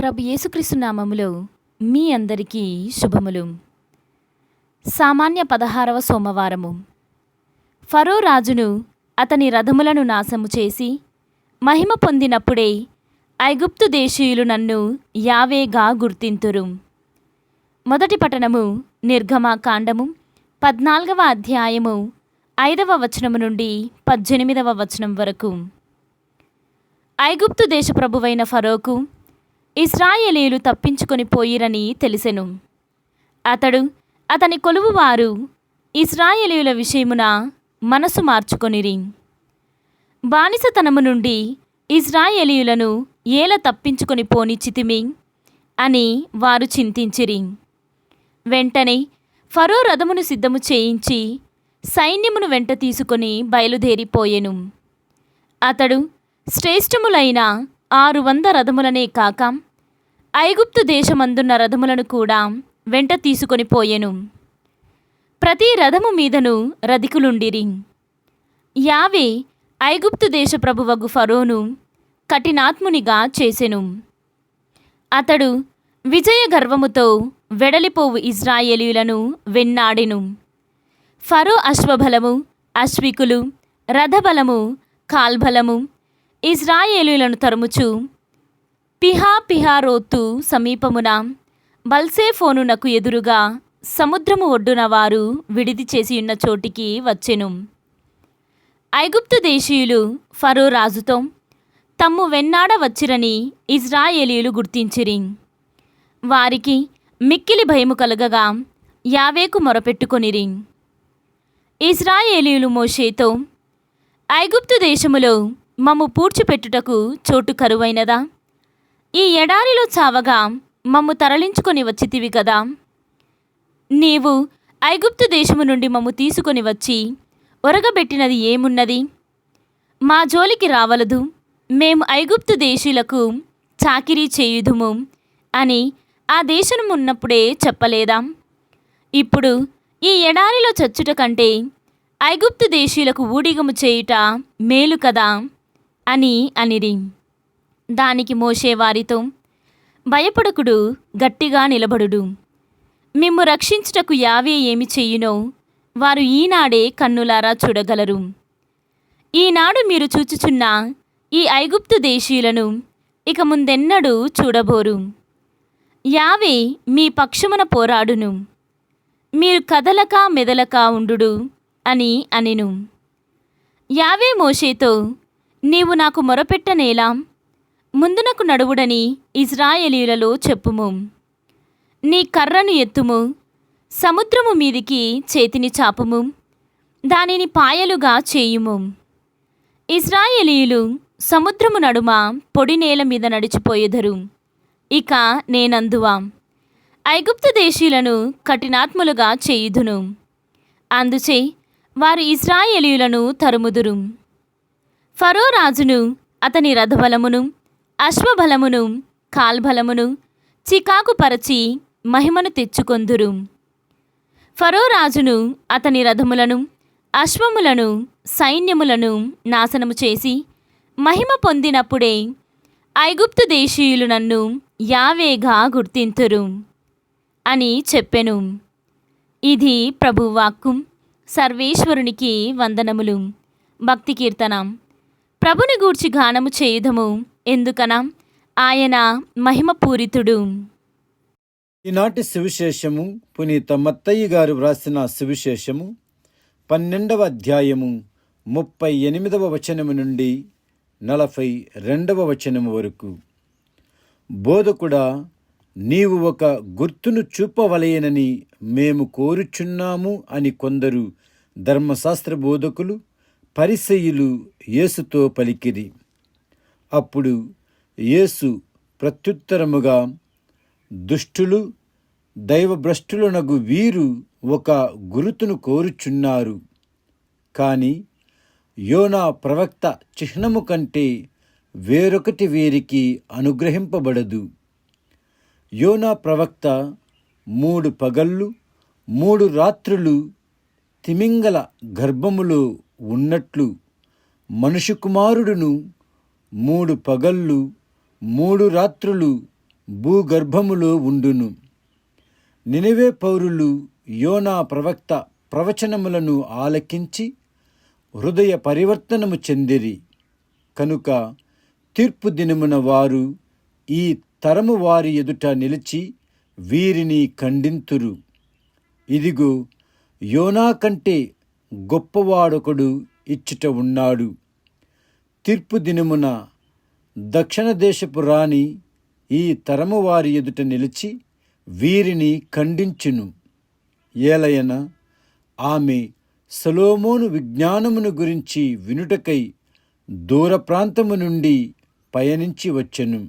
ప్రభు యేసుక్రీస్తు నామములో మీ అందరికీ శుభములు. సామాన్య 16వ సోమవారము. ఫరో రాజును అతని రథములను నాశము చేసి మహిమ పొందినప్పుడే ఐగుప్తు దేశీయులు నన్ను యావేగా గుర్తింతురు. మొదటి పట్టణము నిర్గమకాండము 14వ అధ్యాయము 5వ వచనము నుండి 18వ వచనం వరకు. ఐగుప్తు దేశ ప్రభువైన ఫరోకు ఇశ్రాయేలీయులు తప్పించుకొని పోయిరని తెలిసెను. అతడు అతని కొలువువారు ఇశ్రాయేలీయుల విషయమున మనసు మార్చుకొనిరి. బానిసతనము నుండి ఇశ్రాయేలీయులను ఏల తప్పించుకొని పోనిచ్చితిమి అని వారు చింతించిరి. వెంటనే ఫరో రథమును సిద్ధము చేయించి సైన్యమును వెంట తీసుకొని బయలుదేరిపోయెను. అతడు శ్రేష్టములైన 600 రథములనే కాక ఐగుప్తు దేశమందున్న రథములను కూడా వెంట తీసుకొని పోయెను. ప్రతి రథము మీదను రధికులుండిరి. యావే ఐగుప్తు దేశ ప్రభువగు ఫరోను కఠినాత్మునిగా చేసెను. అతడు విజయ గర్వముతో వెడలిపోవు ఇశ్రాయేలీయులను వెన్నాడెను. ఫరో అశ్వబలము, అశ్వికులు, రథబలము, కాల్బలము ఇశ్రాయేలీయులను తరుముచు పిహారోతు సమీపమున బల్సేఫోనునకు ఎదురుగా సముద్రము ఒడ్డున వారు విడిది చేసియున్న చోటికి వచ్చెను. ఐగుప్తు దేశీయులు ఫరో రాజుతో తమ్ము వెన్నాడ వచ్చిరని ఇశ్రాయేలీయులు గుర్తించిరి. వారికి మిక్కిలి భయము కలగగా యావేకు మొరపెట్టుకొనిరి. ఇశ్రాయేలీయులు మోషేతో, ఐగుప్తు దేశములో మమ్ము పూడ్చిపెట్టుటకు చోటు కరువైనదా? ఈ ఎడారిలో చావగా మమ్ము తరలించుకొని వచ్చితివి కదా. నీవు ఐగుప్తు దేశము నుండి మమ్ము తీసుకొని వచ్చి ఒరగబెట్టినది ఏమున్నది? మా జోలికి రావలదు, మేము ఐగుప్తు దేశీయులకు చాకిరీ చేయుదుము అని ఆ దేశమున్నప్పుడే చెప్పలేదా? ఇప్పుడు ఈ ఎడారిలో చచ్చుట కంటే ఐగుప్తు దేశీయులకు ఊడిగము చేయుట మేలు కదా అని అనిరి. దానికి మోషే వారితో, భయపడకుడు, గట్టిగా నిలబడుడు. మిమ్ము రక్షించుటకు యావే ఏమి చెయ్యునో వారు ఈనాడే కన్నులారా చూడగలరు. ఈనాడు మీరు చూచుచున్న ఈ ఐగుప్తు దేశీయులను ఇక ముందెన్నడూ చూడబోరు. యావే మీ పక్షమున పోరాడును, మీరు కదలక మెదలక ఉండుడు అని అనెను. యావే మోషేతో, నీవు నాకు మొరపెట్టనేలా? ముందునకు నడువుడని ఇశ్రాయేలీయులలో చెప్పుము. నీ కర్రను ఎత్తుము, సముద్రము మీదికి చేతిని చాపుము, దానిని పాయలుగా చేయుము. ఇశ్రాయేలీయులు సముద్రము నడుమ పొడి నేల మీద నడిచిపోయేదరు. ఇక నేనందువా ఐగుప్తు దేశీయులను కఠినాత్ములుగా చేయుదును. అందుచే వారు ఇశ్రాయేలీయులను తరుముదురు. ఫరో రాజును అతని రథబలమును, అశ్వబలమును, కాల్బలమును చికాకుపరచి మహిమను తెచ్చుకొందురు. ఫరో రాజును అతని రథములను, అశ్వములను, సైన్యములను నాశనము చేసి మహిమ పొందినప్పుడే ఐగుప్తు దేశీయులు నన్ను యావేగా గుర్తింతురు అని చెప్పెను. ఇది ప్రభువాక్కు. సర్వేశ్వరునికి వందనములు. భక్తి కీర్తన. ప్రభుని గూర్చి గానము చేయుదము, ఎందుకన ఆయన మహిమపూరితుడు. ఈనాటి సువిశేషము పునీత మత్తయి గారు వ్రాసిన సువిశేషము 12వ అధ్యాయము 38వ వచనము నుండి 42వ వచనము వరకు. బోధకుడా, నీవు ఒక గుర్తును చూపవలయనని మేము కోరుచున్నాము అని కొందరు ధర్మశాస్త్ర బోధకులు, పరిసయ్యులు యేసుతో పలికిరి. అప్పుడు యేసు ప్రత్యుత్తరముగా, దుష్టులు, దైవభ్రష్టులనగు వీరు ఒక గురుతును కోరుచున్నారు. కాని యోనా ప్రవక్త చిహ్నము కంటే వేరొకటి వీరికి అనుగ్రహింపబడదు. యోనా ప్రవక్త 3 పగళ్ళు 3 రాత్రులు తిమింగల గర్భములో ఉన్నట్లు మనుష్య కుమారుడును 3 పగళ్ళు 3 రాత్రులు భూగర్భములో ఉండును. నినవే పౌరులు యోనా ప్రవక్త ప్రవచనములను ఆలకించి హృదయ పరివర్తనము చెందిరి. కనుక తీర్పు దినమున వారు ఈ తరము వారి ఎదుట నిలిచి వీరిని ఖండింతురు. ఇదిగో, యోనా కంటే గొప్పవాడొకడు ఇచ్చట ఉన్నాడు. తీర్పు దినమున దక్షిణ దేశపు రాణి ఈ తరము వారి ఎదుట నిలిచి వీరిని ఖండించును. ఏలయన ఆమె సొలొమోను విజ్ఞానమును గురించి వినుటకై దూర ప్రాంతము నుండి పయనించి వచ్చెను.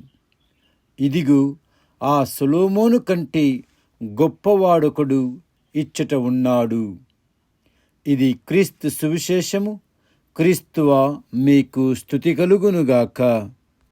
ఇదిగో, ఆ సొలొమోను కంటే గొప్పవాడొకడు ఇచ్చట ఉన్నాడు. ఇది క్రీస్తు సువిశేషము. క్రీస్తువా మీకు స్తుతి కలుగునుగాక.